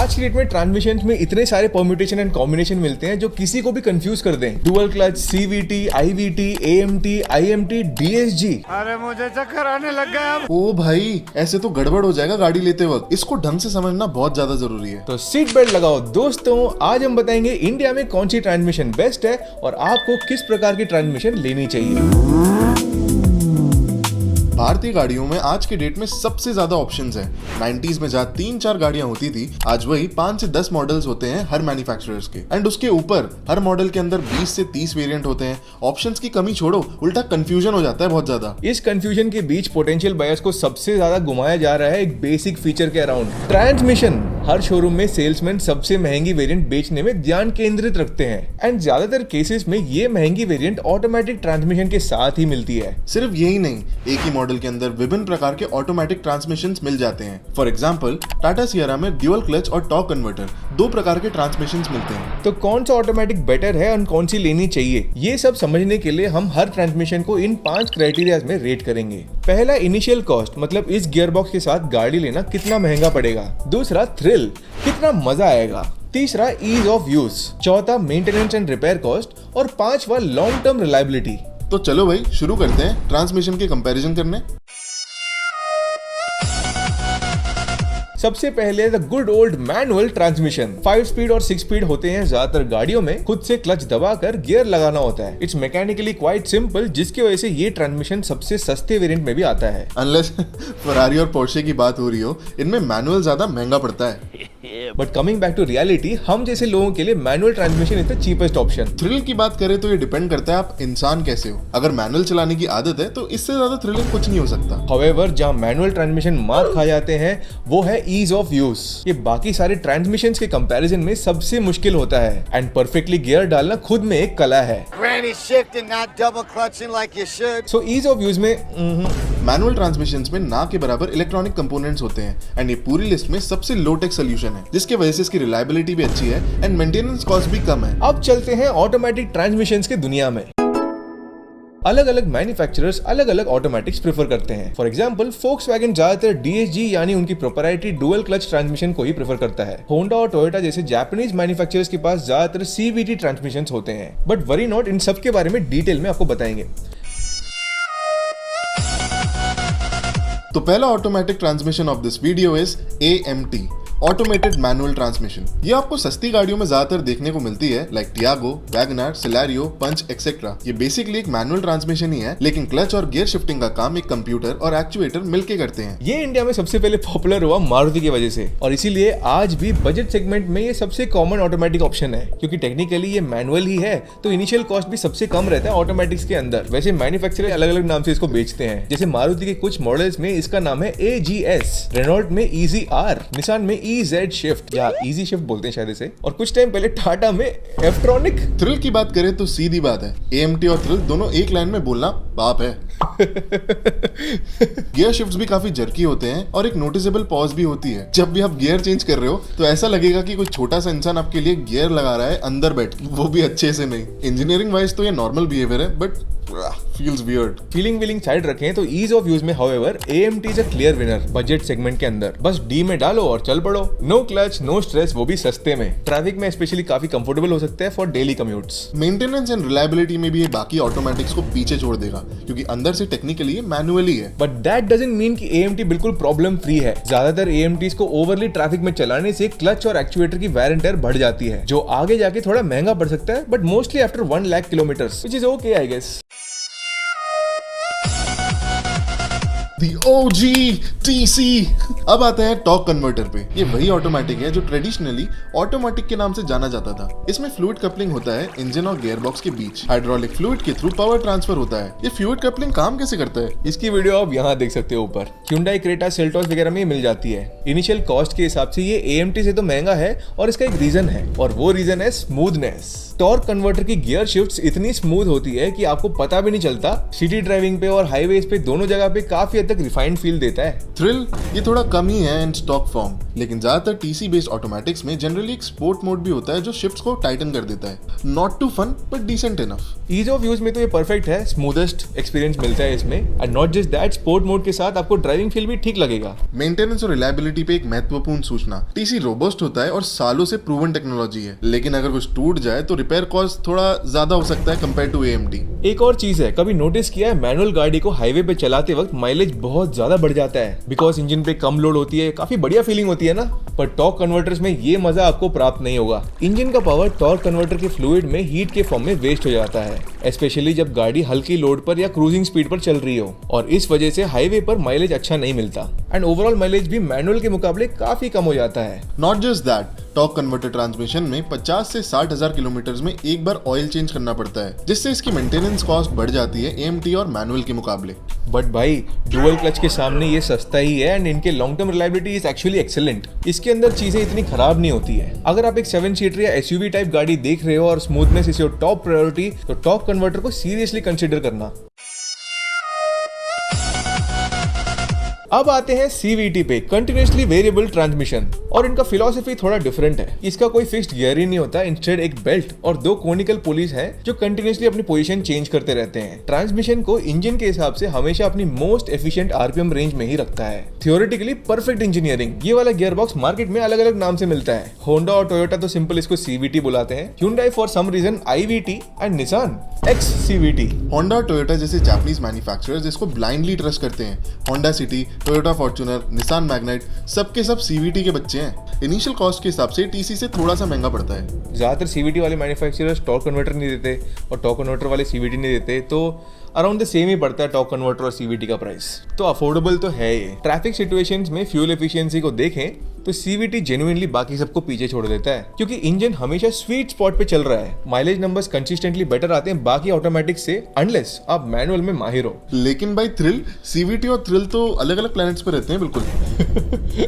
आज की डेट में ट्रांसमिशन में इतने सारे परम्यूटेशन एंड कॉम्बिनेशन मिलते हैं जो किसी को भी कंफ्यूज कर दें। Dual clutch, CVT, IVT, AMT, IMT, DSG। अरे मुझे चक्कर आने लग गया। ओ भाई, ऐसे तो गड़बड़ हो जाएगा गाड़ी लेते वक्त। इसको ढंग से समझना बहुत ज्यादा जरूरी है। तो सीट बेल्ट लगाओ दोस्तों, आज हम बताएंगे इंडिया में कौन सी ट्रांसमिशन बेस्ट है और आपको किस प्रकार की ट्रांसमिशन लेनी चाहिए। भारतीय गाड़ियों में आज के डेट में सबसे ज्यादा ऑप्शंस हैं। 90s में जहाँ 3-4 गाड़ियां होती थी, आज वही 5 से 10 मॉडल्स होते हैं हर मैन्युफैक्चरर्स के। एंड उसके ऊपर हर मॉडल के अंदर 20 से 30 वेरिएंट होते हैं। ऑप्शंस की कमी छोड़ो, उल्टा कंफ्यूजन हो जाता है बहुत ज्यादा। इस कंफ्यूजन के बीच पोटेंशियल बायर्स को सबसे ज्यादा घुमाया जा रहा है एक बेसिक फीचर के अराउंड, ट्रांसमिशन। हर शोरूम में सेल्समैन सबसे महंगी वेरिएंट बेचने में ध्यान केंद्रित रखते हैं एंड ज्यादातर केसेस में ये महंगी वेरिएंट ऑटोमेटिक ट्रांसमिशन के साथ ही मिलती है। सिर्फ यही नहीं, एक ही मॉडल के अंदर विभिन्न प्रकार के ऑटोमेटिक ट्रांसमिशंस मिल जाते हैं। फॉर एग्जांपल, टाटा सियरा में ड्यूअल क्लच और टॉर्क कन्वर्टर 2 प्रकार के ट्रांसमिशंस मिलते हैं। तो कौन सा ऑटोमेटिक बेटर है और कौन सी लेनी चाहिए, ये सब समझने के लिए हम हर ट्रांसमिशन को इन 5 क्राइटेरियाज में रेट करेंगे। पहला, इनिशियल कॉस्ट, मतलब इस गियरबॉक्स के साथ गाड़ी लेना कितना महंगा पड़ेगा। दूसरा, थ्रिल, कितना मजा आएगा। तीसरा, ईज ऑफ यूज। चौथा, मेंटेनेंस एंड रिपेयर कॉस्ट। और 5वां, लॉन्ग टर्म रिलायबिलिटी। तो चलो भाई शुरू करते हैं ट्रांसमिशन के कंपैरिजन करने। सबसे पहले the good old manual transmission. 5 speed और 6 स्पीड होते हैं ज्यादातर गाड़ियों में। खुद से क्लच दबाकर गियर लगाना होता है। इट्स मैकेनिकली क्वाइट सिंपल, जिसकी वजह से ये ट्रांसमिशन सबसे सस्ते वेरिएंट में भी आता है। अनलेस फरारी और पोर्शे की बात हो रही हो, इनमें मैनुअल ज्यादा महंगा पड़ता है। But coming back to reality, हम जैसे लोगों के लिए manual transmission is the cheapest option. Thrill की बात करें तो ये डिपेंड करता है आप इंसान कैसे हो। अगर मैनुअल चलाने की आदत है तो इससे ज्यादा थ्रिलिंग कुछ नहीं हो सकता। हाउएवर, जहां मैनुअल ट्रांसमिशन मार खा जाते हैं वो है ईज ऑफ यूज। ये बाकी सारे ट्रांसमिशंस के कंपैरिजन में सबसे मुश्किल होता है एंड परफेक्टली गियर डालना खुद में एक कला है। सो ईज ऑफ यूज में मैनुअल ट्रांसमिशंस में ना के बराबर इलेक्ट्रॉनिक कंपोनेंट्स होते हैं एंड ये पूरी लिस्ट में सबसे लो टेक सोल्यूशन है, जिसकी वजह से इसकी रिलायबिलिटी भी अच्छी है एंड मेंटेनेंस कॉस्ट भी कम है। अब चलते हैं ऑटोमेटिक ट्रांसमिशंस के दुनिया में। अलग अलग मैन्युफैक्चरर्स अलग अलग ऑटोमेटिक्स प्रेफर करते हैं। फॉर एग्जांपल, फोक्सवैगन ज्यादातर DSG यानी उनकी प्रोप्राइटरी डुअल क्लच ट्रांसमिशन को ही प्रेफर करता है। होंडा और टोयोटा जैसे जापानीज मैन्युफैक्चरर्स के पास ज्यादातर CVT ट्रांसमिशंस होते हैं। बट वरी नॉट, इन सब के बारे में डिटेल में आपको बताएंगे। तो पहला automatic transmission of this video is AMT, automated manual transmission. ये आपको सस्ती गाड़ियों में ज्यादातर देखने को मिलती है, लाइक टियागो, वैगनआर, सिलेरियो, पंच एक्सेट्रा। ये बेसिकली एक मैनुअल ट्रांसमिशन ही है, लेकिन क्लच और गियर शिफ्टिंग का काम एक कंप्यूटर और एक्चुएटर मिलके करते हैं। ये इंडिया में सबसे पहले पॉपुलर हुआ मारुति की वजह से, और इसीलिए आज भी बजट सेगमेंट में ये सबसे कॉमन ऑटोमेटिक ऑप्शन है। क्योंकि टेक्निकली ये मैनुअल ही है तो इनिशियल कॉस्ट भी सबसे कम रहता है ऑटोमेटिक्स के अंदर। वैसे मैन्युफैक्चरर अलग अलग नाम से इसको बेचते हैं। जैसे मारुति के कुछ मॉडल्स में इसका नाम है AGS, रेनॉल्ट में EZ-R, निसान में EZ शिफ्ट या इजी शिफ्ट बोलते हैं शायद इसे, और कुछ टाइम पहले टाटा में एफ्ट्रॉनिक। थ्रिल की बात करें तो सीधी बात है, AMT और थ्रिल दोनों एक लाइन में बोलना पाप है। गियर शिफ्ट्स भी काफी जर्की होते हैं और एक नोटिसेबल पॉज भी होती है। जब भी आप गियर चेंज कर रहे हो तो ऐसा लगेगा कि कोई छोटा सा इंसान आपके लिए गियर लगा रहा है अंदर बैठ के, वो भी अच्छे से नहीं। इंजीनियरिंग वाइज तो ये नॉर्मल बिहेवियर है, but feels weird। Feeling side रखें तो ईज ऑफ यूज में however AMT is a clear winner budget segment के अंदर। बस D में डालो और चल पड़ो। नो क्लच, नो स्ट्रेस, वो भी सस्ते में। ट्रैफिक में स्पेशली काफी कंफर्टेबल हो सकता है for daily commutes. Maintenance and reliability में भी ये बाकी ऑटोमेटिक्स को पीछे छोड़ देगा, क्योंकि अंदर से टेक्निकली ये मैनुअली है। बट दैट डजंट मीन कि AMT बिल्कुल प्रॉब्लम फ्री है। ज्यादातर AMTs को ओवरली ट्रैफिक में चलाने से क्लच और एक्चुएटर की वेयर एंड टेयर बढ़ जाती है, जो आगे जाके थोड़ा महंगा पड़ सकता है, but mostly after 1 lakh kilometres, which is okay I guess. The OG TC। अब आता है टॉर्क कन्वर्टर पे। ये वही ऑटोमेटिक है जो ट्रेडिशनली ऑटोमेटिक के नाम से जाना जाता था। इसमें फ्लूइड कपलिंग होता है इंजन और गियरबॉक्स के बीच। हाइड्रोलिक फ्लूइड के थ्रू पावर ट्रांसफर होता है। ये फ्लूइड कपलिंग काम कैसे करता है, इसकी वीडियो आप यहाँ देख सकते हो ऊपर। Hyundai क्रेटा, सेल्टॉस वगैरह में मिल जाती है। इनिशियल कॉस्ट के हिसाब से ये AMT से तो महंगा है और इसका एक रीजन है, और वो रीजन है स्मूथनेस। टॉर्क कन्वर्टर की गियर शिफ्ट्स इतनी स्मूथ होती है कि आपको पता भी नहीं चलता। सिटी ड्राइविंग पे और हाईवेज पे दोनों जगह पे काफी हद तक रिफाइंड फील देता है। थ्रिल ये थोड़ा कम ही है इन स्टॉक फॉर्म, लेकिन ज्यादातर टीसी बेस्ड ऑटोमेटिक्स में जनरली एक स्पोर्ट मोड भी होता है जो शिफ्ट्स को टाइटन कर देता है। Not too fun but decent enough. Ease of use में तो ये परफेक्ट है, स्मूदेस्ट एक्सपीरियंस मिलता है इसमें। And not just that, sport mode के साथ आपको ड्राइविंग फील भी ठीक लगेगा। मेंटेनेंस और रिलायबिलिटी पे एक महत्वपूर्ण सूचना, टीसी रोबस्ट होता है और सालों से प्रूवन टेक्नोलॉजी है, लेकिन अगर कुछ टूट जाए तो रिपेयर कॉस्ट थोड़ा ज्यादा हो सकता है कंपेयर टू AMD। एक और चीज है, कभी नोटिस किया है मैनुअल गाड़ी को हाईवे पे चलाते वक्त माइलेज बहुत ज्यादा बढ़ जाता है, बिकॉज इंजन पे कम लोड होती है, काफी बढ़िया फीलिंग होती है ना। पर टॉर्क कन्वर्टर्स में ये मजा आपको प्राप्त नहीं होगा। इंजन का पावर टॉर्क कन्वर्टर के फ्लूइड में हीट के फॉर्म में वेस्ट हो जाता है, स्पेशली जब गाड़ी हल्की लोड पर या क्रूजिंग स्पीड पर चल रही हो, और इस वजह से हाईवे पर माइलेज अच्छा नहीं मिलता एंड ओवरऑल माइलेज भी मैनुअल के मुकाबले काफी कम हो जाता है। Not just that, torque converter transmission में 50 से 60 हजार किलोमीटर में एक बार ऑयल चेंज करना पड़ता है, जिससे इसकी मेंटेनेंस कॉस्ट बढ़ जाती है AMT और मैनुअल के मुकाबले। बट भाई डुअल क्लच के सामने ये सस्ता ही है एंड इनके long term reliability is actually excellent. इसके अंदर चीजें इतनी खराब नहीं होती है। अगर आप एक 7 सीटर या SUV टाइप गाड़ी देख रहे हो और smoothness is your top priority, तो टॉर्क कन्वर्टर को सीरियसली कंसिडर करना। अब आते हैं CVT पे, कंटिन्यूअसली वेरिएबल ट्रांसमिशन, और इनका फिलॉसफी थोड़ा डिफरेंट है। इसका कोई फिक्स्ड गियर ही नहीं होता, इंस्टेड एक बेल्ट और 2 कोनिकल पुलीज हैं जो कंटिन्यूअसली अपनी पोजीशन चेंज करते रहते हैं। ट्रांसमिशन को इंजन के हिसाब से हमेशा अपनी मोस्ट एफिशिएंट RPM रेंज में ही रखता है। Theoretically perfect engineering. ये वाला गियर बॉक्स मार्केट में अलग अलग नाम से मिलता है। होंडा और टोयोटा तो सिंपल इसको CVT बुलाते हैं, Hyundai for some reason IVT and Nissan XCVT। Honda और टोयोटा जैसे जापानीज मैन्युफैक्चरर्स इसको ब्लाइंडली ट्रस्ट करते हैं। Honda City, Toyota Fortuner, Nissan Magnite, सबके सब CVT के बच्चे हैं। इनिशियल कॉस्ट के हिसाब से TC से थोड़ा सा महंगा पड़ता है। ज्यादातर CVT वाले मैन्युफैक्चरर्स टॉर्क कन्वर्टर नहीं देते और टॉर्क कन्वर्टर वाले CVT नहीं देते, तो अराउंड द सेम ही पड़ता है टॉर्क कन्वर्टर और CVT का प्राइस। तो अफोर्डेबल तो है ये। ट्रैफिक सिचुएशंस में फ्यूल एफिशिएंसी को देखें तो CVT जेन्युइनली बाकी सबको पीछे छोड़ देता है, क्योंकि इंजन हमेशा स्वीट स्पॉट पे चल रहा है। माइलेज नंबर्स कंसिस्टेंटली बेटर आते हैं बाकी ऑटोमेटिक से, अनलेस आप मैनुअल में माहिर हो। लेकिन भाई थ्रिल, CVT और थ्रिल तो अलग अलग प्लैनेट्स पे रहते हैं बिल्कुल।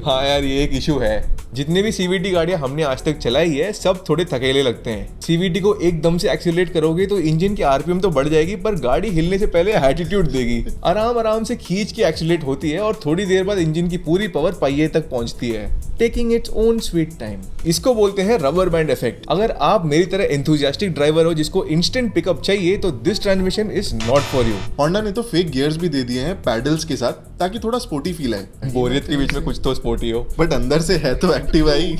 हाँ यार, ये एक इशू है। जितने भी CVT गाड़ियां हमने आज तक चलाई है सब थोड़े थकेले लगते हैं। CVT को एकदम से एक्सीलरेट करोगे तो इंजन की RPM तो बढ़ जाएगी, पर गाड़ी हिलने से पहले एटीट्यूड देगी। आराम आराम से खींच के एक्सीलरेट होती है और थोड़ी देर बाद इंजन की पूरी पावर पहिए तक पहुंचती है, taking its own sweet time. इसको बोलते हैं रबर बैंड इफेक्ट। अगर आप मेरी तरह एंथुसियास्टिक ड्राइवर हो जिसको इंस्टेंट पिकअप चाहिए, तो this transmission is not for you. Honda ने तो फेक गियर्स भी दे दिए हैं पैडल्स के साथ, ताकि थोड़ा स्पोर्टी फील आए। बोरियत के बीच में कुछ तो स्पोर्टी हो, बट अंदर से है तो एक्टिव आई।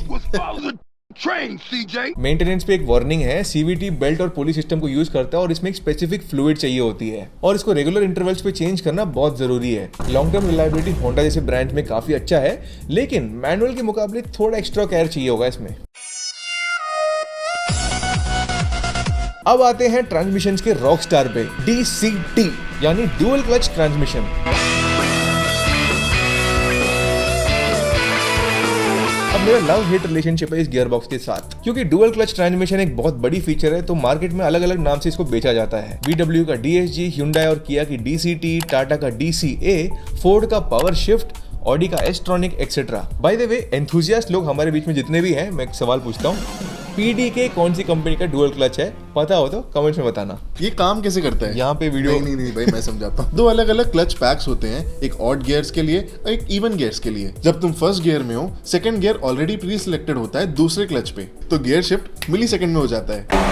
मेंटेनेंस पे एक वार्निंग है। CVT बेल्ट और पुली सिस्टम को यूज करता है और इसमें एक स्पेसिफिक फ्लूइड चाहिए होती है, और इसको रेगुलर इंटरवल्स पे चेंज करना बहुत जरूरी है। लॉन्ग टर्म रिलायबिलिटी होंडा जैसे ब्रांड में काफी अच्छा है, लेकिन मैनुअल के मुकाबले थोड़ा एक्स्ट्रा केयर चाहिए होगा इसमें। अब आते हैं ट्रांसमिशन के रॉक स्टार पे, DCT यानी ड्यूअल क्लच ट्रांसमिशन। अब मेरा लव हेट रिलेशनशिप है इस गियर बॉक्स के साथ, क्योंकि डुअल क्लच ट्रांसमिशन एक बहुत बड़ी फीचर है, तो मार्केट में अलग अलग नाम से इसको बेचा जाता है। VW का DSG, Hyundai और Kia की DCT, टाटा का DCA, फोर्ड का पावर शिफ्ट, ऑडी का S tronic etcetera. By the way, enthusiast लोग हमारे बीच में जितने भी हैं, मैं एक सवाल पूछता हूँ, PDK कौन सी कंपनी का डुअल क्लच है? पता हो तो कमेंट्स में बताना। ये काम कैसे करता है? यहाँ पे वीडियो नहीं भाई, मैं समझाता हूँ। 2 अलग अलग क्लच पैक्स होते हैं, एक ऑड गियर्स के लिए और एक इवन गियर्स के लिए। जब तुम फर्स्ट गियर में हो, second gear already pre selected होता है दूसरे क्लच पे, तो गियर शिफ्ट मिली सेकंड में हो जाता है।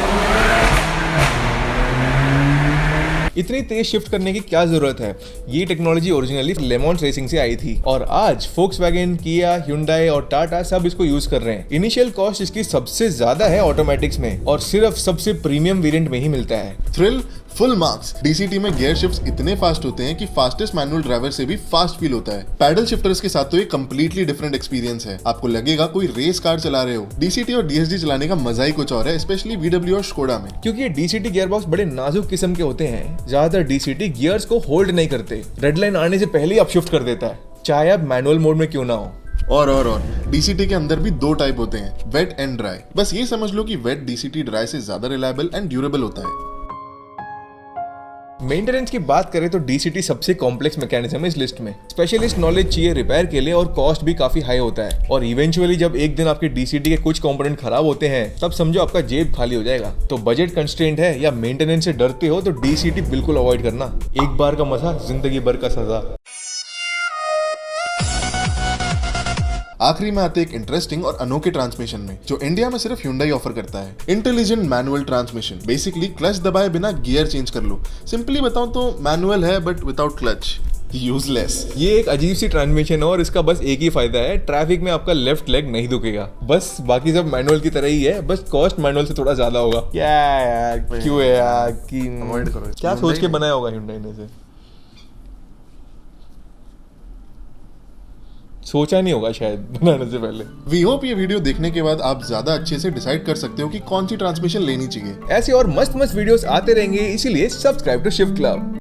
इतनी तेज शिफ्ट करने की क्या जरूरत है? ये टेक्नोलॉजी ओरिजिनली लेमॉन्स रेसिंग से आई थी और आज फोक्सवैगन, किया, Hyundai और टाटा सब इसको यूज कर रहे हैं। इनिशियल कॉस्ट इसकी सबसे ज्यादा है ऑटोमेटिक्स में और सिर्फ सबसे प्रीमियम वेरिएंट में ही मिलता है। Thrill full marks. DCT में गियर शिफ्ट्स इतने फास्ट होते हैं कि फास्टेस्ट मैनुअल ड्राइवर से भी फास्ट फील होता है। पैडल शिफ्टर्स के साथ तो ये कंप्लीटली डिफरेंट एक्सपीरियंस है, आपको लगेगा कोई रेस कार चला रहे हो। DCT और DSG चलाने का मजा ही कुछ और है, स्पेशली VW और स्कोडा में, क्योंकि ये DCT गियर बॉक्स बड़े नाजुक किस्म के होते हैं। ज्यादातर DCT गियर्स को होल्ड नहीं करते, रेड लाइन आने से पहले ही अप शिफ्ट कर देता है, चाहे आप मैनुअल मोड में क्यों ना हो। और DCT के अंदर भी 2 टाइप होते हैं, वेट एंड ड्राई। बस ये समझ लो कि वेट DCT ड्राई से ज्यादा रिलायबल एंड ड्यूरेबल होता है। मेंटेनेंस की बात करें तो डीसीटी सबसे कॉम्प्लेक्स मैकेनिज्म है इस लिस्ट में। स्पेशलिस्ट नॉलेज चाहिए रिपेयर के लिए और कॉस्ट भी काफी हाई होता है। और इवेंचुअली जब एक दिन आपके डीसीटी के कुछ कंपोनेंट खराब होते हैं तब समझो आपका जेब खाली हो जाएगा। तो बजट कंस्ट्रेंट है या मेंटेनेंस से डरते हो तो डीसीटी बिल्कुल अवॉइड करना। एक बार का मजा, जिंदगी भर का सजा। आखिरी में आते एक इंटरेस्टिंग और अनोखे ट्रांसमिशन में जो इंडिया में सिर्फ Hyundai ऑफर करता है। Intelligent manual transmission. Basically clutch दबाए बिना गियर चेंज कर लो। सिंपली बताऊं तो मैनुअल है बट विदाउट क्लच। यूजलेस। ये एक अजीब सी ट्रांसमिशन है और इसका बस एक ही फायदा है, ट्रैफिक में आपका लेफ्ट लेग नहीं दुखेगा। बस बाकी सब मैनुअल की तरह ही है, बस कॉस्ट मैनुअल से थोड़ा ज्यादा होगा। क्या यार, क्यों है यार कि अवॉइड करो। क्या सोच के बनाया होगा Hyundai ने इसे? सोचा नहीं होगा शायद बनाने से पहले। वी होप ये वीडियो देखने के बाद आप ज्यादा अच्छे से डिसाइड कर सकते हो कि कौन सी ट्रांसमिशन लेनी चाहिए। ऐसे और मस्त मस्त वीडियोस आते रहेंगे, इसीलिए सब्सक्राइब टू शिफ्ट क्लब।